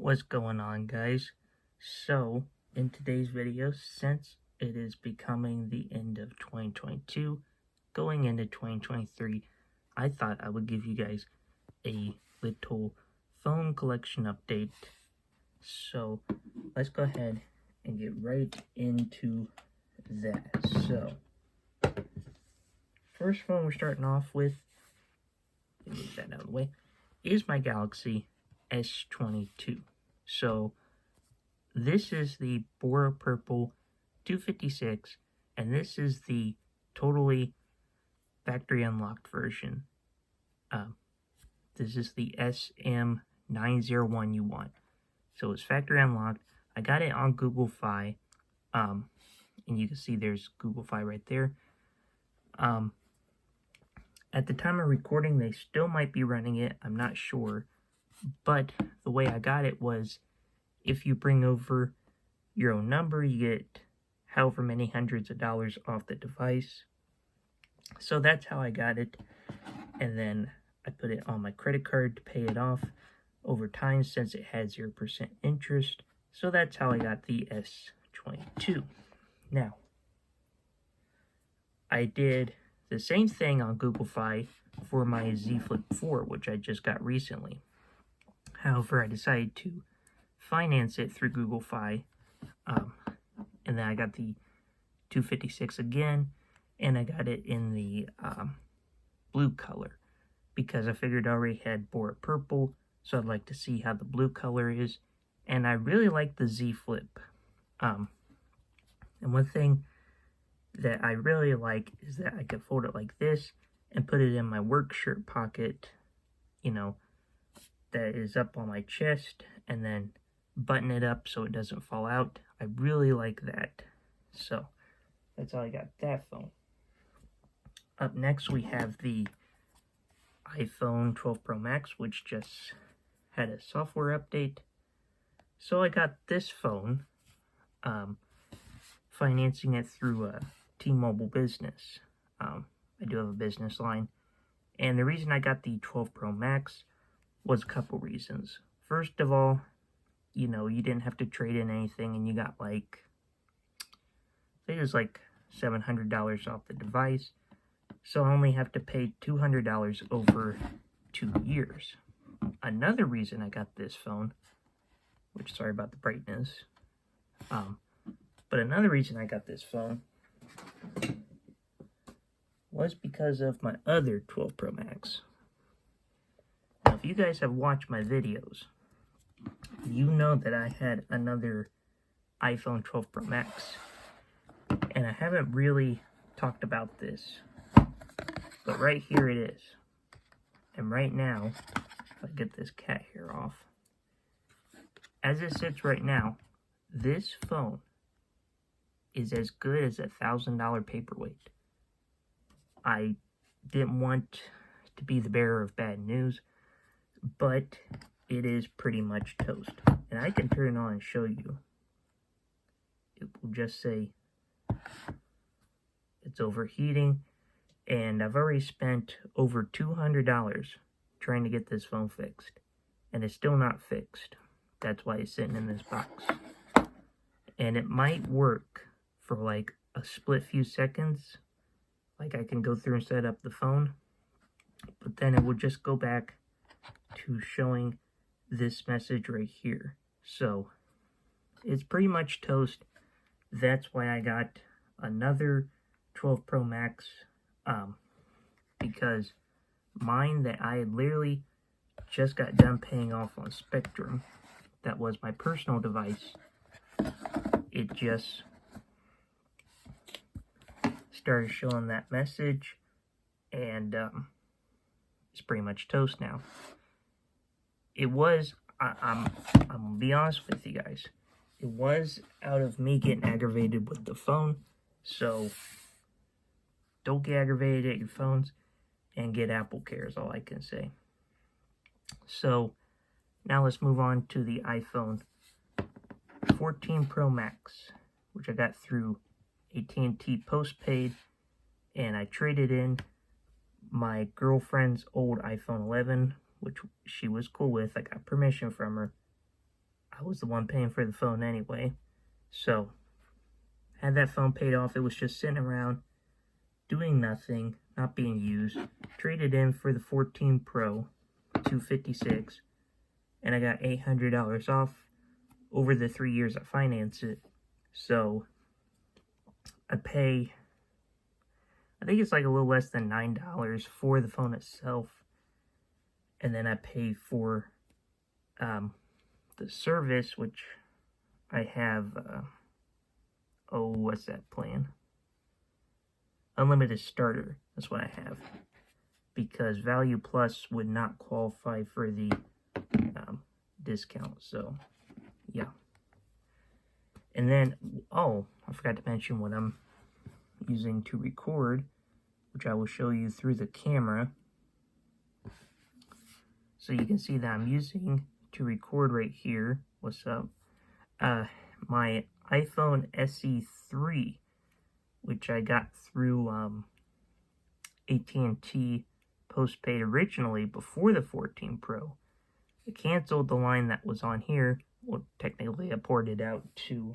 What's going on, guys? So, in today's video, since it is becoming the end of 2022, going into 2023, I thought I would give you guys a little phone collection update. So, let's go ahead and get right into that. So, first phone we're starting off with, get that out of the way, is my Galaxy S22. So, this is the Bora Purple 256, and this is the totally factory unlocked version. This is the SM901 you want. So it's factory unlocked. I got it on Google Fi, and you can see there's Google Fi right there. At the time of recording, they still might be running it. I'm not sure. But the way I got it was, if you bring over your own number, you get however many hundreds of dollars off the device. So that's how I got it. And then I put it on my credit card to pay it off over time since it had 0% interest. So that's how I got the S22. Now, I did the same thing on Google Fi for my Z Flip 4, which I just got recently. However, I decided to finance it through Google Fi, and then I got the 256 again, and I got it in the blue color because I figured I already had Bora Purple, so I'd like to see how the blue color is. And I really like the Z Flip. And one thing that I really like is that I can fold it like this and put it in my work shirt pocket, you know, that is up on my chest, and then button it up so it doesn't fall out. I really like that. So that's how I got that phone. Up next we have the iPhone 12 Pro Max, which just had a software update. So I got this phone, financing it through T-Mobile Business. I do have a business line, and the reason I got the 12 Pro Max was a couple reasons. First of all, you know, you didn't have to trade in anything, and you got like, I think it was like $700 off the device. So I only have to pay $200 over 2 years. Another reason I got this phone, which, sorry about the brightness, but another reason I got this phone was because of my other 12 Pro Max. Now, if you guys have watched my videos, you know that I had another iPhone 12 Pro Max, and I haven't really talked about this, but right here it is. And right now, if I get this cat hair off, as it sits right now, this phone is as good as $1,000 paperweight. I didn't want to be the bearer of bad news, but it is pretty much toast. And I can turn it on and show you. It will just say it's overheating, and I've already spent over $200 trying to get this phone fixed, and it's still not fixed. That's why it's sitting in this box. And it might work for like a split few seconds, like I can go through and set up the phone, but then it will just go back to showing this message right here. So it's pretty much toast. That's why I got another 12 Pro Max, because mine that I had literally just got done paying off on Spectrum, that was my personal device, it just started showing that message, and it's pretty much toast now. It was, I'm gonna be honest with you guys, it was out of me getting aggravated with the phone. So don't get aggravated at your phones, and get Apple Care is all I can say. So now let's move on to the iPhone 14 Pro Max, which I got through AT&T postpaid, and I traded in my girlfriend's old iPhone 11, which she was cool with. I got permission from her, I was the one paying for the phone anyway. So, had that phone paid off. It was just sitting around, doing nothing, not being used. Traded in for the 14 Pro, $256, and I got $800 off over the 3 years I financed it. So, I pay, I think it's like a little less than $9 for the phone itself. And then I pay for the service, which I have, what's that plan? Unlimited starter, that's what I have. Because Value Plus would not qualify for the discount, so yeah. And then, oh, I forgot to mention what I'm using to record, which I will show you through the camera. So you can see that I'm using to record right here. What's up? My iPhone SE3, which I got through AT&T postpaid originally before the 14 Pro. I canceled the line that was on here. Well, technically I ported out to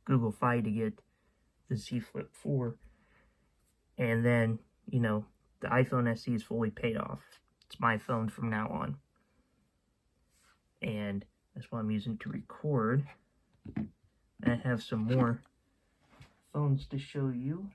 Google Fi to get the Z Flip 4. And then, you know, the iPhone SE is fully paid off. It's my phone from now on. And that's what I'm using to record. I have some more phones to show you.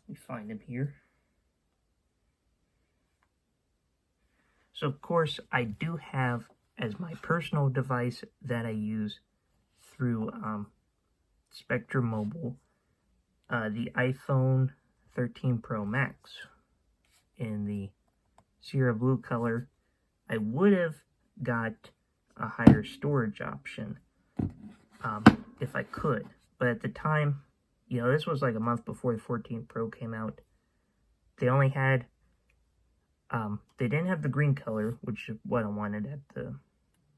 Let me find them here. So of course I do have as my personal device that I use through Spectrum Mobile, the iPhone 13 Pro Max in the Sierra Blue color. I would have got a higher storage option if I could, but at the time, you know, this was like a month before the 14 Pro came out. They only had they didn't have the green color, which is what I wanted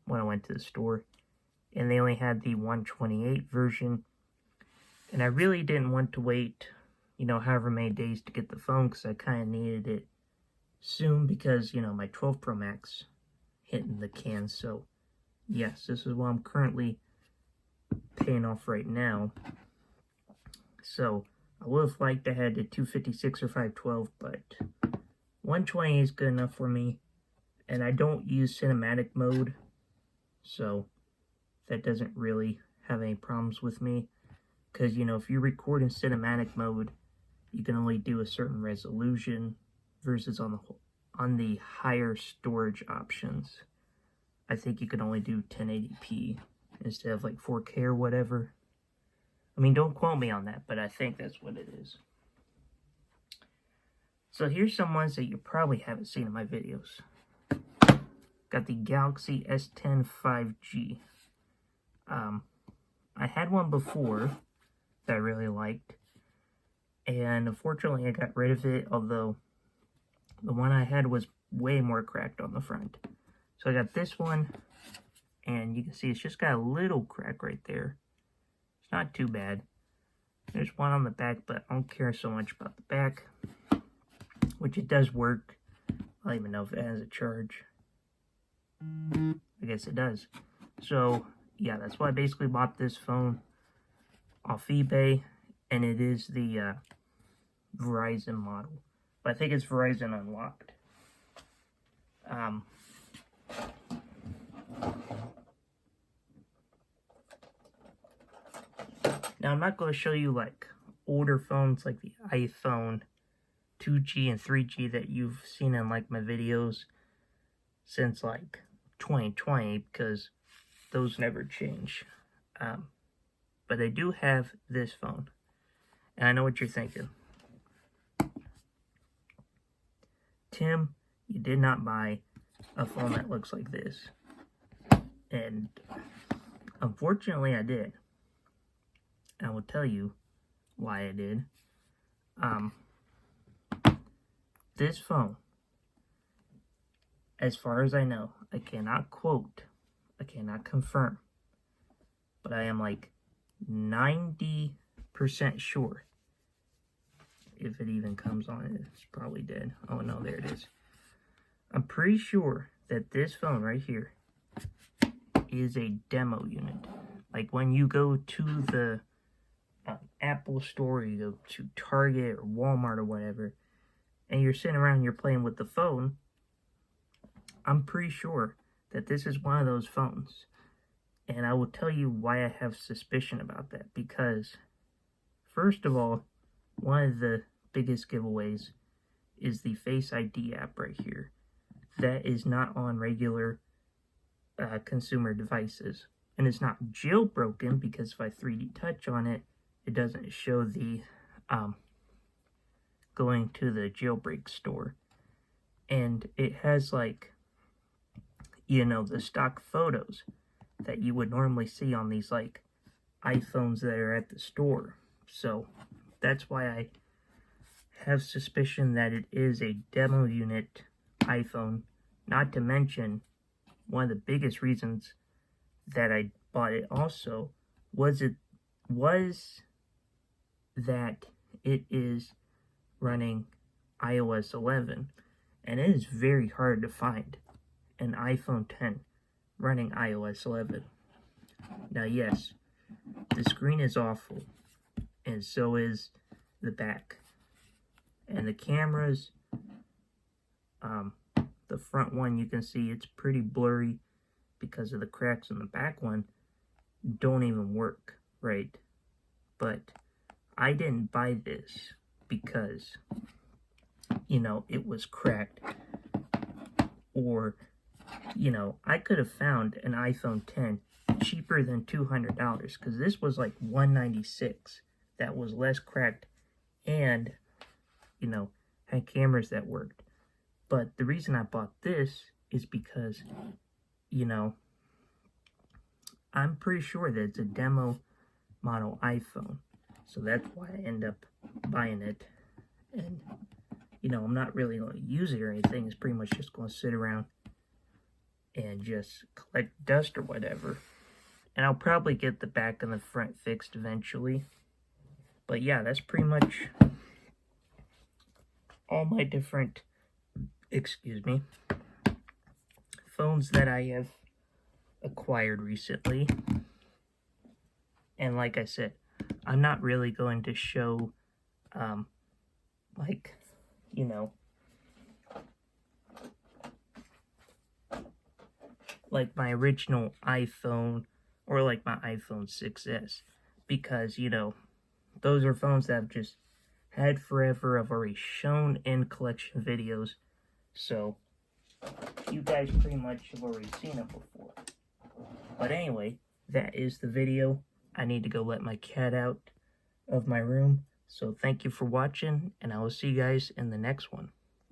when I went to the store, and they only had the 128 version. And I really didn't want to wait, you know, however many days to get the phone, because I kind of needed it soon, because, you know, my 12 Pro Max hitting the can. So yes, this is what I'm currently paying off right now. So I would have liked to have the 256 or 512, but 120 is good enough for me. And I don't use cinematic mode, so that doesn't really have any problems with me. Because, you know, if you record in cinematic mode, you can only do a certain resolution versus on the higher storage options. I think you can only do 1080p instead of like 4K or whatever. I mean, don't quote me on that, but I think that's what it is. So here's some ones that you probably haven't seen in my videos. Got the Galaxy S10 5G. I had one before that I really liked, and unfortunately I got rid of it, although the one I had was way more cracked on the front. So I got this one, and you can see it's just got a little crack right there. It's not too bad. There's one on the back, but I don't care so much about the back, which it does work. I don't even know if it has a charge. I guess it does. So yeah, that's why I basically bought this phone off eBay, and it is the Verizon model. But I think it's Verizon Unlocked. Now, I'm not going to show you like older phones like the iPhone 2G and 3G that you've seen in like my videos since like 2020, because those never change. But I do have this phone, and I know what you're thinking. Tim, you did not buy a phone that looks like this. And unfortunately I did. And I will tell you why I did. This phone, as far as I know, I cannot quote, I cannot confirm, but I am like 90% sure, if it even comes on, it's probably dead. Oh no, there it is. I'm pretty sure that this phone right here is a demo unit. Like when you go to the Apple store, you go to Target or Walmart or whatever, and you're sitting around and you're playing with the phone, I'm pretty sure that this is one of those phones. And I will tell you why I have suspicion about that. Because, first of all, one of the biggest giveaways is the Face ID app right here. That is not on regular consumer devices. And it's not jailbroken, because if I 3D touch on it, it doesn't show the going to the jailbreak store. And it has, like, you know, the stock photos that you would normally see on these, like, iPhones that are at the store. So that's why I have suspicion that it is a demo unit iPhone. Not to mention, one of the biggest reasons that I bought it also was that it is running iOS 11, and it is very hard to find an iPhone 10 running iOS 11. Now, yes, the screen is awful, and so is the back. And the cameras, the front one, you can see it's pretty blurry because of the cracks on the back one don't even work, right? But I didn't buy this because, you know, it was cracked, or, you know, I could have found an iPhone 10 cheaper than $200, because this was like $196. That was less cracked and, you know, had cameras that worked. But the reason I bought this is because, you know, I'm pretty sure that it's a demo model iPhone. So that's why I end up buying it. And, you know, I'm not really going to use it or anything. It's pretty much just going to sit around and just collect dust or whatever. And I'll probably get the back and the front fixed eventually. But yeah, that's pretty much all my different, phones that I have acquired recently. And like I said, I'm not really going to show, like, you know, like my original iPhone or like my iPhone 6S, because, you know, those are phones that I've just had forever. I've already shown in collection videos, so you guys pretty much have already seen it before. But anyway, that is the video. I need to go let my cat out of my room. So thank you for watching, and I will see you guys in the next one.